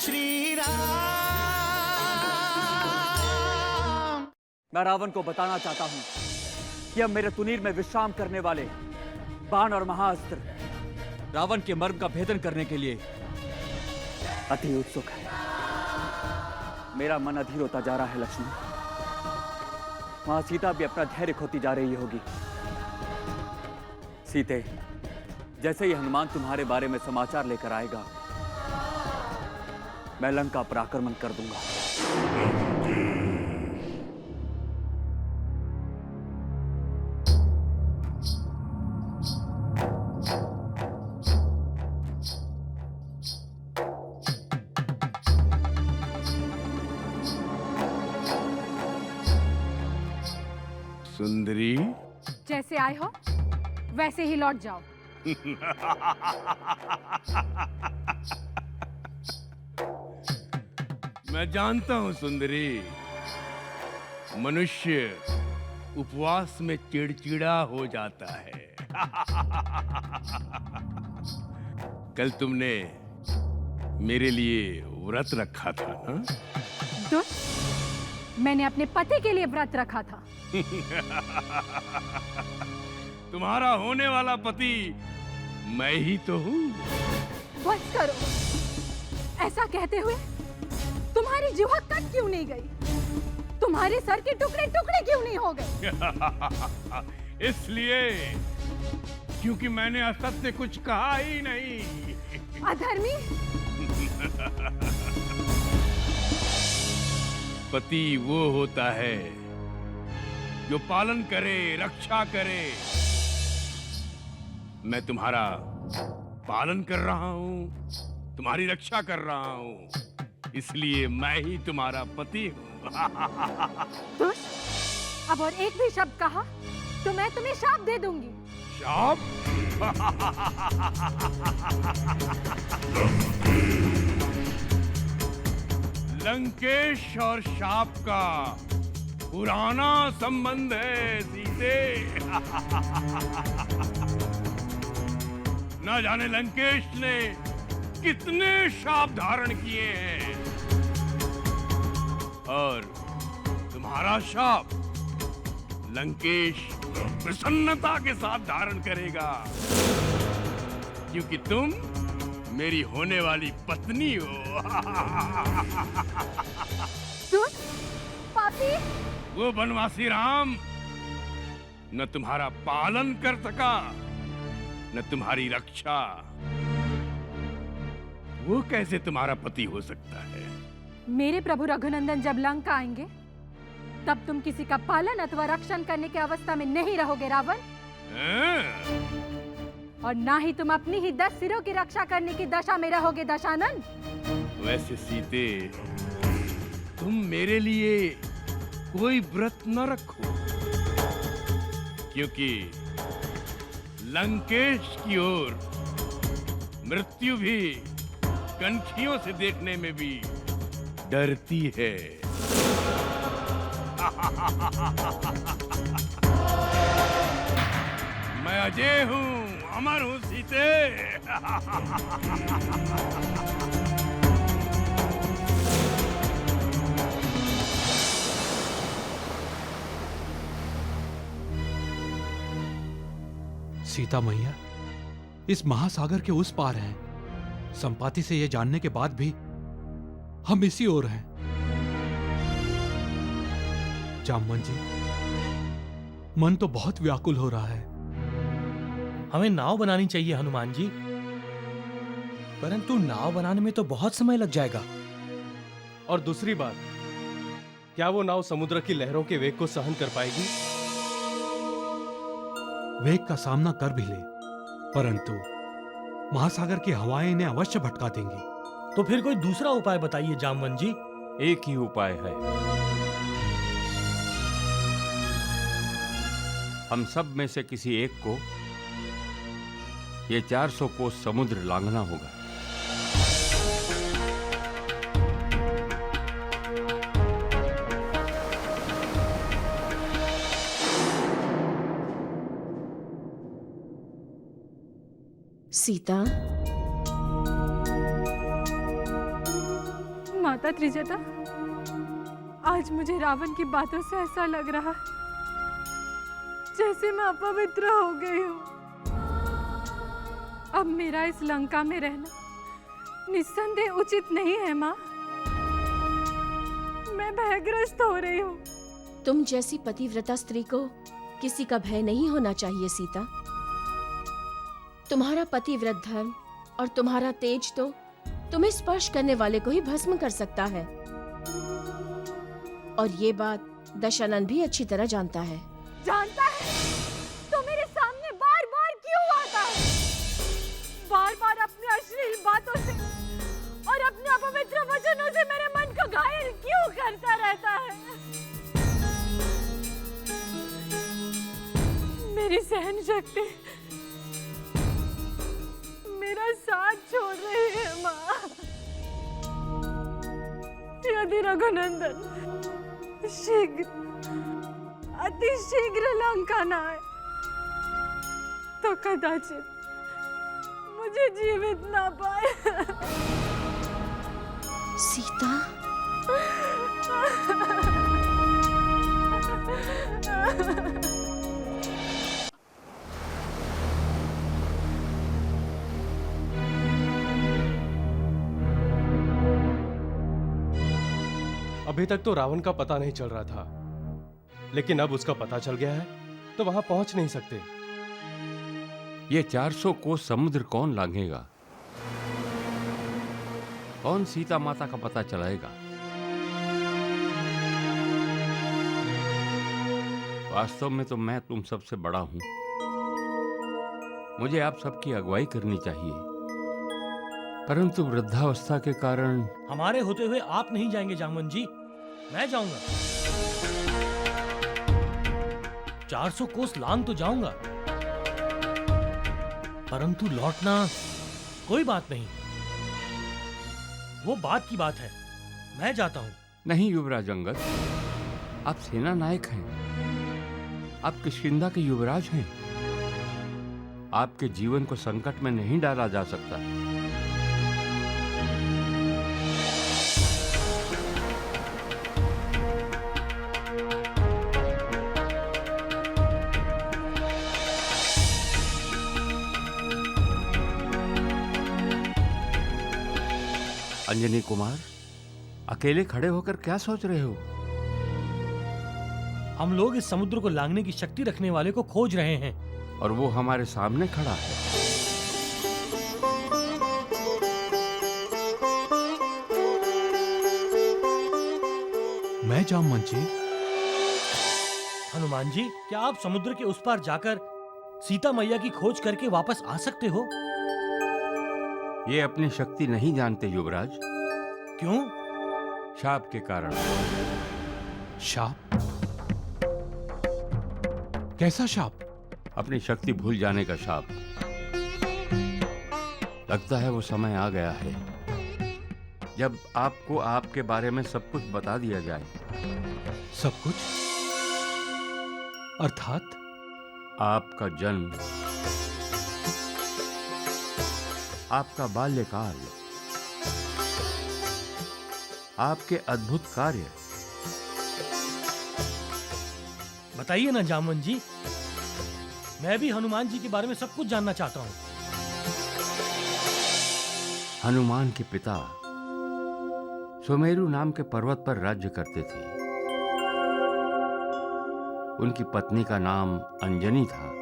श्री राम। मैं रावण को बताना चाहता हूं कि अब मेरे तुनीर में विश्राम करने वाले बाण और महाअस्त्र रावण के मर्म का भेदन करने के लिए अति उत्सुक है। मेरा मन अधीर होता जा रहा है लक्ष्मण। वहां सीता भी अपना धैर्य खोती जा रही होगी। सीते, जैसे ही हनुमान तुम्हारे बारे में समाचार लेकर आएगा, मैं लंका पर आक्रमण कर दूंगा। सुंदरी, जैसे आए हो वैसे ही लौट जाओ। मैं जानता हूं सुंदरी, मनुष्य उपवास में चिड़चिड़ा हो जाता है। कल तुमने मेरे लिए व्रत रखा था ना? दुष्ट, मैंने अपने पति के लिए व्रत रखा था। तुम्हारा होने वाला पति मैं ही तो हूँ। बस करो। ऐसा कहते हुए तुम्हारी जिह्वा कट क्यों नहीं गई? तुम्हारे सर के टुकड़े टुकड़े क्यों नहीं हो गए? इसलिए क्योंकि मैंने असत्य कुछ कहा ही नहीं। अधर्मी! पति वो होता है जो पालन करे, रक्षा करे। मैं तुम्हारा पालन कर रहा हूं, तुम्हारी रक्षा कर रहा हूं, इसलिए मैं ही तुम्हारा पति हूं। दुष्ट, अब और एक भी शब्द कहा तो मैं तुम्हें शाप दे दूंगी। शाप? लंकेश और शाप का पुराना संबंध है सीते। न जाने लंकेश ने कितने शाप धारण किए हैं, और तुम्हारा शाप लंकेश प्रसन्नता के साथ धारण करेगा, क्योंकि तुम मेरी होने वाली पत्नी हो। दुष्ट, पापी! वो बनवासी राम न तुम्हारा पालन कर सका, न तुम्हारी रक्षा। वो कैसे तुम्हारा पति हो सकता है? मेरे प्रभु रघुनंदन जब लंका आएंगे, तब तुम किसी का पालन अथवा रक्षण करने की अवस्था में नहीं रहोगे रावण। और ना ही तुम अपनी ही 10 सिरों की रक्षा करने की दशा में रहोगे दशानन। वैसे सीते, तुम मेरे लिए कोई व्रत न रखो, क्योंकि लंकेश की ओर मृत्यु भी कनखियों से देखने में भी डरती है। मैं अजय हूँ, अमर हूँ सीते। सीता मैया इस महासागर के उस पार हैं। संपाति से यह जानने के बाद भी हम इसी ओर हैं। जामवन जी, मन तो बहुत व्याकुल हो रहा है। हमें नाव बनानी चाहिए हनुमान जी, परंतु नाव बनाने में तो बहुत समय लग जाएगा। और दूसरी बात, क्या वो नाव समुद्र की लहरों के वेग को सहन कर पाएगी? वेग का सामना कर भी ले, परंतु महासागर की हवाएं इन्हें अवश्य भटका देंगी। तो फिर कोई दूसरा उपाय बताइए जामवन जी। एक ही उपाय है, हम सब में से किसी एक को ये 400 कोस समुद्र लांघना होगा। सीता, माता त्रिजटा, आज मुझे रावण की बातों से ऐसा लग रहा है जैसे मैं अपवित्र हो गई हूँ। अब मेरा इस लंका में रहना निस्संदेह उचित नहीं है माँ। मैं भयग्रस्त हो रही हूँ। तुम जैसी पतिव्रता स्त्री को किसी का भय नहीं होना चाहिए सीता। तुम्हारा पतिव्रत धर्म और तुम्हारा तेज तो तुम्हें स्पर्श करने वाले को ही भस्म कर सकता है, और ये बात दशानन भी अच्छी तरह जानता है। जानता है तो मेरे सामने बार बार क्यों आता है? बार बार अपनी अश्लील बातों से और अपने अपवित्र वचनों से मेरे मन को घायल क्यों करता रहता है? मेरी सहन शक्ति मेरा साथ छोड़ रही है माँ। यदि रघुनंदन शीघ्र, अति शीघ्र लंका न आए तो कदाचित मुझे जीवित ना पाए। सीता, अभी तक तो रावण का पता नहीं चल रहा था, लेकिन अब उसका पता चल गया है तो वहां पहुंच नहीं सकते। ये 400 कोस समुद्र कौन लांघेगा? कौन सीता माता का पता चलाएगा? वास्तव में तो मैं तुम सबसे बड़ा हूं। मुझे आप सबकी अगुवाई करनी चाहिए, परंतु वृद्धावस्था के कारण। हमारे होते हुए आप नहीं जाएंगे जामवंत जी, मैं जाऊंगा। 400 कोस लांग तो जाऊंगा, परंतु लौटना कोई बात नहीं, वो बात की बात है। मैं जाता हूं। नहीं युवराज अंगद, आप सेना नायक हैं, आप किष्किंधा के युवराज हैं। आपके जीवन को संकट में नहीं डाला जा सकता। अंजनी कुमार, अकेले खड़े होकर क्या सोच रहे हो? हम लोग इस समुद्र को लांघने की शक्ति रखने वाले को खोज रहे हैं, और वो हमारे सामने खड़ा है। मैं जामवंत जी। हनुमान जी, क्या आप समुद्र के उस पार जाकर सीता मैया की खोज करके वापस आ सकते हो? ये अपनी शक्ति नहीं जानते युवराज। क्यों? शाप के कारण। शाप? कैसा शाप? अपनी शक्ति भूल जाने का शाप। लगता है वो समय आ गया है जब आपको आपके बारे में सब कुछ बता दिया जाए। सब कुछ? अर्थात? आपका जन्म, आपका बाल्यकाल, आपके अद्भुत कार्य। बताइए ना जामवंत जी, मैं भी हनुमान जी के बारे में सब कुछ जानना चाहता हूँ। हनुमान के पिता सुमेरु नाम के पर्वत पर राज्य करते थे। उनकी पत्नी का नाम अंजनी था।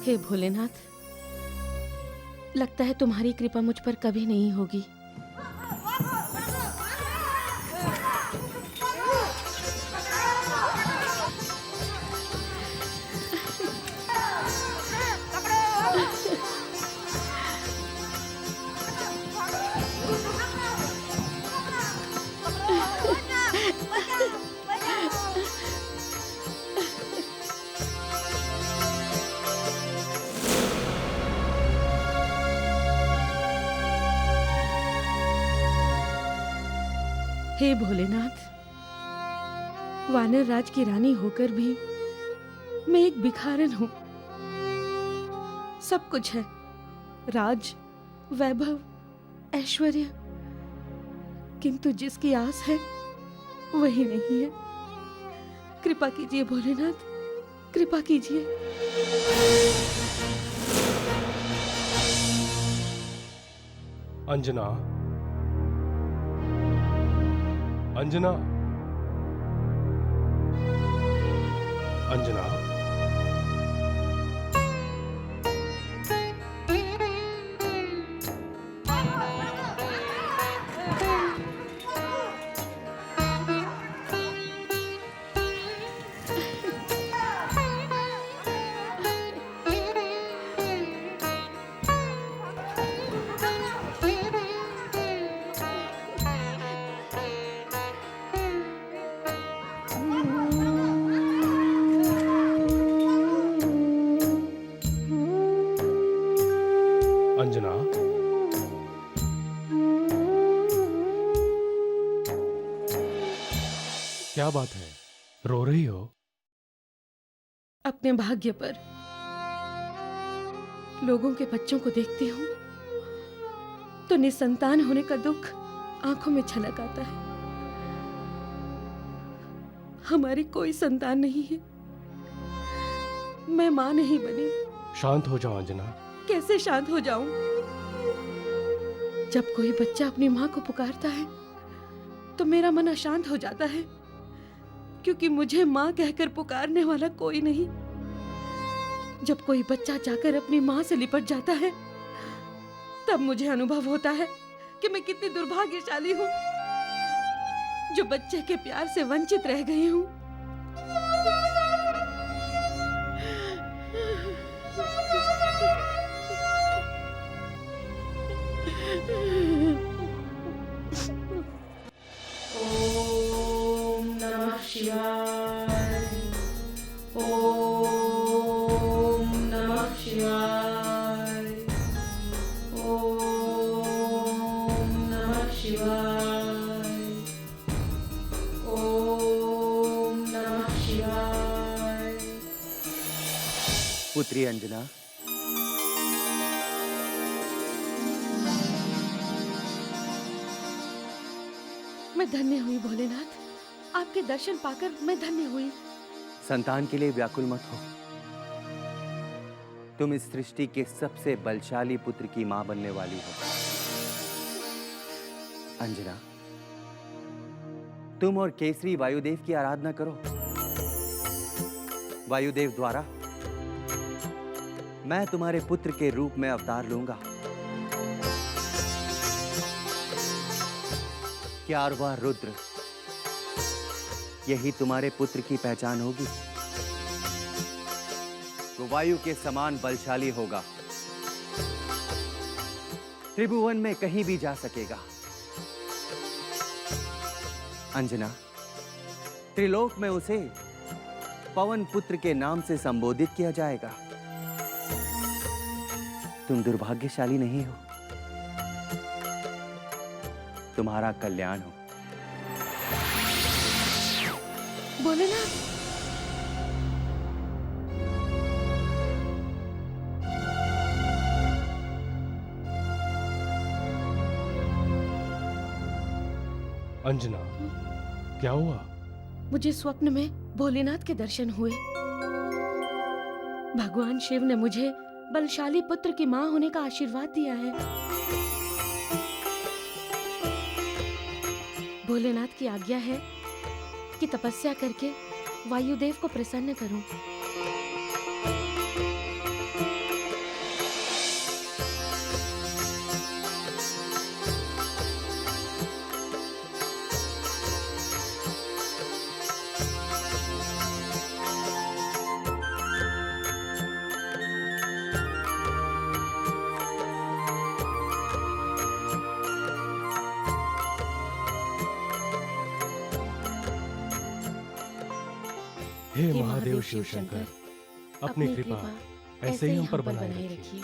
हे भोलेनाथ, लगता है तुम्हारी कृपा मुझ पर कभी नहीं होगी। हे भोलेनाथ, वानर राज की रानी होकर भी मैं एक भिखारन हूँ। सब कुछ है, राज, वैभव, ऐश्वर्य, किंतु जिसकी आस है वही नहीं है। कृपा कीजिए भोलेनाथ, कृपा कीजिए। अंजना, अंजना, अंजना। अंजना, क्या बात है, रो रही हो? अपने भाग्य पर लोगों के बच्चों को देखती हूँ तो निसंतान होने का दुख आंखों में छलक आता है। हमारी कोई संतान नहीं है, मैं मां नहीं बनी। शांत हो जाओ अंजना। कैसे शांत हो जाऊं? जब कोई बच्चा अपनी मां को पुकारता है तो मेरा मन अशांत हो जाता है, क्योंकि मुझे मां कहकर पुकारने वाला कोई नहीं। जब कोई बच्चा जाकर अपनी मां से लिपट जाता है तब मुझे अनुभव होता है कि मैं कितनी दुर्भाग्यशाली हूं, जो बच्चे के प्यार से वंचित रह गई हूं। ओम नमः शिवाय, ओम नमः शिवाय, ओम नमः शिवाय, ओम नमः शिवाय। पुत्री अंजना, मैं धन्य हुई भोलेनाथ, आपके दर्शन पाकर मैं धन्य हुई। संतान के लिए व्याकुल मत हो। तुम इस सृष्टि के सबसे बलशाली पुत्र की मां बनने वाली हो। अंजना, तुम और केसरी वायुदेव की आराधना करो। वायुदेव द्वारा मैं तुम्हारे पुत्र के रूप में अवतार लूंगा। क्यारवा रुद्र, यही तुम्हारे पुत्र की पहचान होगी। वो वायु के समान बलशाली होगा, त्रिभुवन में कहीं भी जा सकेगा। अंजना, त्रिलोक में उसे पवन पुत्र के नाम से संबोधित किया जाएगा। तुम दुर्भाग्यशाली नहीं हो, तुम्हारा कल्याण हो। भोलेनाथ, अंजना, क्या हुआ? मुझे स्वप्न में भोलेनाथ के दर्शन हुए। भगवान शिव ने मुझे बलशाली पुत्र की मां होने का आशीर्वाद दिया है। भोलेनाथ की आज्ञा है कि तपस्या करके वायुदेव को प्रसन्न करूं। हे महादेव शिव शंकर, अपनी कृपा ऐसे ही हम पर बनाए रखिए।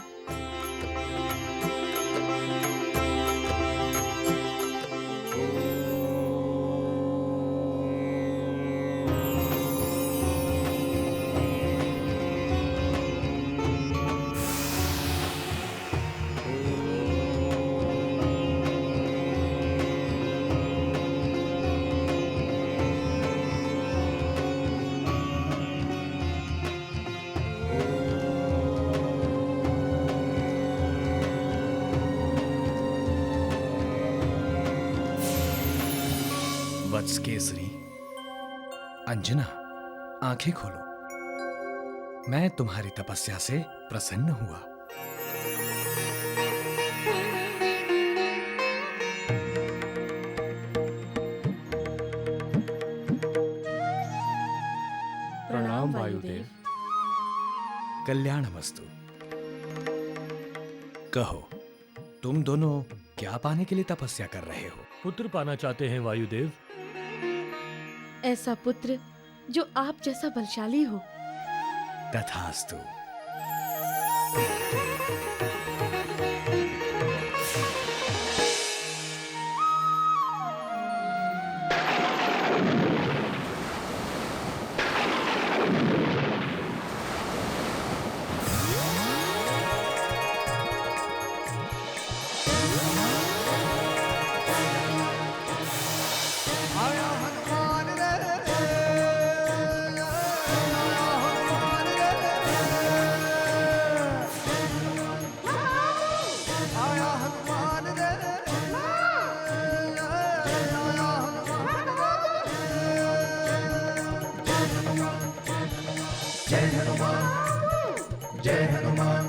वत्स केसरी। अंजना, आंखें खोलो। मैं तुम्हारी तपस्या से प्रसन्न हुआ। प्रणाम वायुदेव। कल्याणमस्तु। कहो, तुम दोनों क्या पाने के लिए तपस्या कर रहे हो? पुत्र पाना चाहते हैं वायुदेव। ऐसा पुत्र जो आप जैसा बलशाली हो। तथास्तु। जय हनुमान, जय हनुमान।